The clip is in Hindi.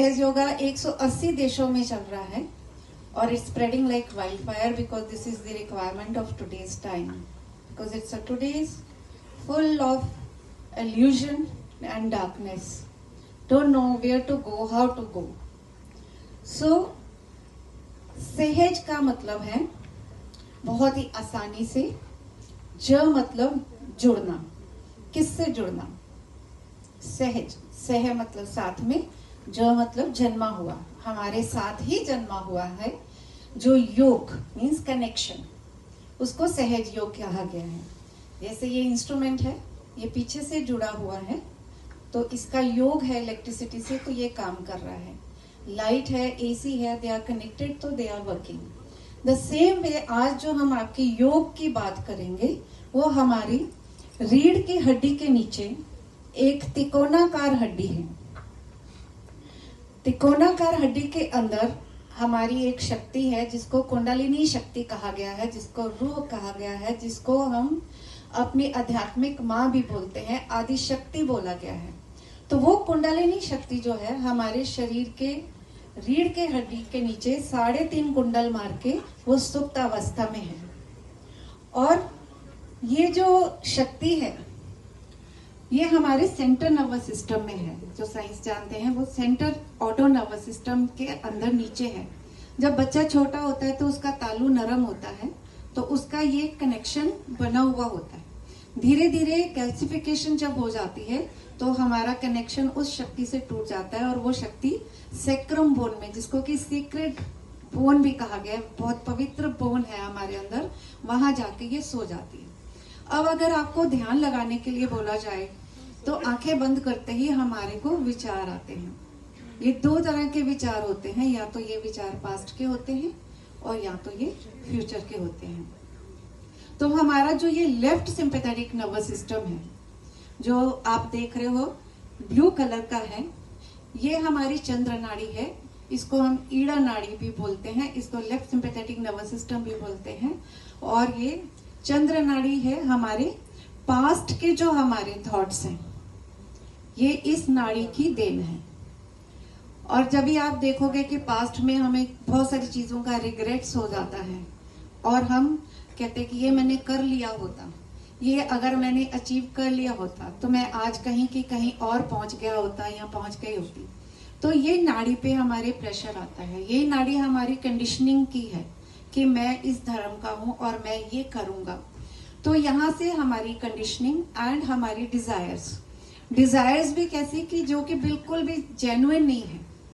सहज योगा 180 देशों में चल रहा है और it's spreading like wildfire because this is the requirement of today's time, because it's a today's full of illusion and darkness, don't know where to go, how to go. So सहज का मतलब है बहुत ही आसानी से, ज मतलब जुड़ना, किससे जुड़ना, सहज, सह मतलब साथ में, ज मतलब जन्मा हुआ, हमारे साथ ही जन्मा हुआ है जो योग मीन्स कनेक्शन, उसको सहज योग कहा गया है। जैसे ये इंस्ट्रूमेंट है, ये पीछे से जुड़ा हुआ है तो इसका योग है इलेक्ट्रिसिटी से, तो ये काम कर रहा है। लाइट है, एसी है, दे आर कनेक्टेड, तो they are working. The same way आज जो हम आपकी योग की बात करेंगे वो हमारी रीढ़ की हड्डी के नीचे एक तिकोनाकार हड्डी है। तिकोनाकार हड्डी के अंदर हमारी एक शक्ति है जिसको कुंडलिनी शक्ति कहा गया है, जिसको रूह कहा गया है, जिसको हम अपनी आध्यात्मिक माँ भी बोलते हैं, आदि शक्ति बोला गया है। तो वो कुंडलिनी शक्ति जो है हमारे शरीर के रीढ़ के हड्डी के नीचे 3.5 कुंडल मार के वो सुप्त अवस्था में है। और ये जो शक्ति है ये हमारे सेंट्रल नर्वस सिस्टम में है, जो साइंस जानते हैं वो सेंट्रल ऑटो नर्वस सिस्टम के अंदर नीचे है। जब बच्चा छोटा होता है तो उसका तालू नरम होता है, तो उसका ये कनेक्शन बना हुआ होता है। धीरे धीरे कैल्सिफिकेशन जब हो जाती है तो हमारा कनेक्शन उस शक्ति से टूट जाता है और वो शक्ति सेक्रम बोन में, जिसको कि सीक्रेट बोन भी कहा गया है, बहुत पवित्र बोन है हमारे अंदर, वहां जाके ये सो जाती है। अब अगर आपको ध्यान लगाने के लिए बोला जाए तो आंखें बंद करते ही हमारे को विचार आते हैं। ये 2 तरह के विचार होते हैं, या तो ये विचार पास्ट के होते हैं और या तो ये फ्यूचर के होते हैं। तो हमारा जो ये लेफ्ट सिंपैथेटिक नर्वस सिस्टम है जो आप देख रहे हो ब्लू कलर का है, ये हमारी चंद्र नाड़ी है, इसको हम ईड़ा नाड़ी भी बोलते हैं, इसको लेफ्ट सिंपैथेटिक नर्वस सिस्टम भी बोलते हैं। और ये चंद्र नाड़ी है हमारे पास्ट के जो हमारे थॉट्स हैं, ये इस नाड़ी की देन है। और जब भी आप देखोगे कि पास्ट में हमें बहुत सारी चीजों का रिग्रेट्स हो जाता है और हम कहते हैं कि ये मैंने कर लिया होता, ये अगर मैंने अचीव कर लिया होता तो मैं आज कहीं की कहीं और पहुंच गया होता या पहुंच गई होती। तो ये नाड़ी पे हमारे प्रेशर आता है। ये नाड़ी हमारी कंडीशनिंग की है कि मैं इस धर्म का हूं और मैं ये करूंगा। तो यहाँ से हमारी कंडीशनिंग एंड हमारी डिजायर्स भी कैसी कि जो कि बिल्कुल भी जेन्युइन नहीं है,